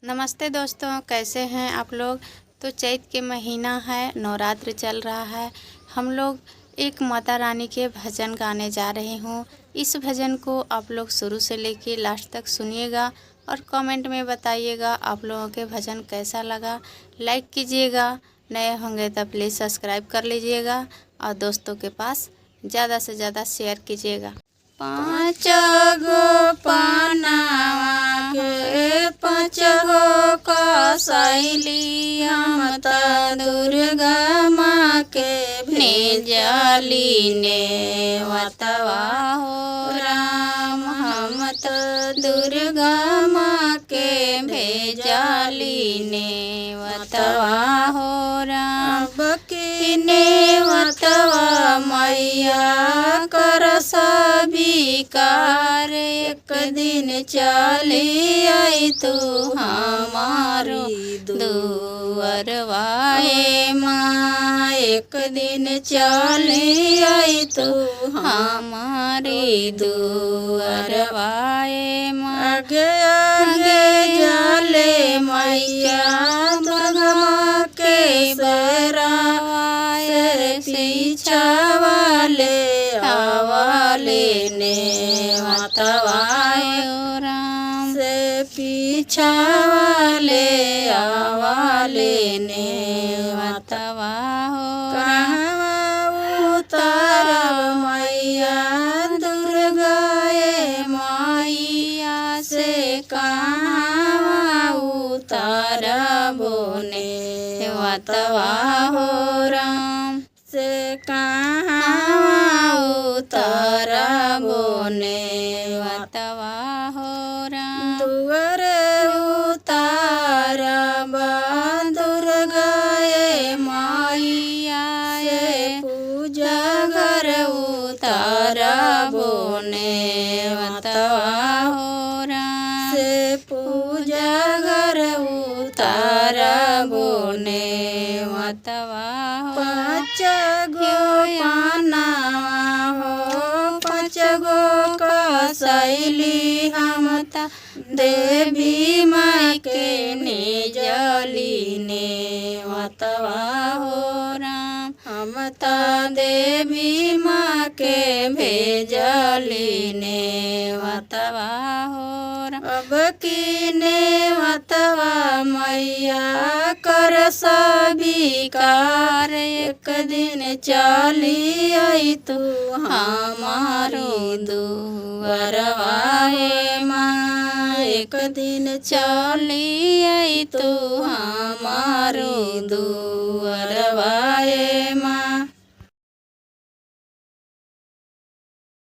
नमस्ते दोस्तों, कैसे हैं आप लोग। तो चैत के महीना है, नवरात्र चल रहा है। हम लोग एक माता रानी के भजन गाने जा रहे हूँ। इस भजन को आप लोग शुरू से लेके लास्ट तक सुनिएगा और कमेंट में बताइएगा आप लोगों के भजन कैसा लगा। लाइक कीजिएगा, नए होंगे तो प्लीज़ सब्सक्राइब कर लीजिएगा और दोस्तों के पास ज़्यादा से ज़्यादा शेयर कीजिएगा। पाँच गो पानावा के पाँच गो कसैली हम त दुर्गा माँ के भेजली ने वतवा हो राम। हम त दुर्गा माँ के भेजली ने वतवा हो राम। बकिने वतवा मैया कर सबिकार एक दिन चली आई तू हमारो दुअरवाए माँ। एक दिन चली आई तू हमारी दुअरवाए माँ। आगे आगे जाले मैया दुर्गा के सरावाए पीछा वाले आवाले ने मतवाए राम से पीछा वाले आवाले ने मतवा हो कहाँ उतार मैया दुर्गाए मैया से कहाँ उतार बोने मतवा हो राम से कहाँ उतार बोने मतवा हो राम। दुअर उतार दुर्गाए मैया से पूजा घर उतार बोने मतवा हो राम से पूजा घर उतार बोने मतवा हो। पाँच गो पानावा हो पाँच गो कसैली हम त देवी माँ के निजली ने मतवा हो राम। हम त देवी माँ के भेजली ने मतवा हो राम। अब किने मतवा मैया कर सबिकार एक दिन चली आई तू हमारो दुअरवाए माँ। एक दिन चली आई तू हमारो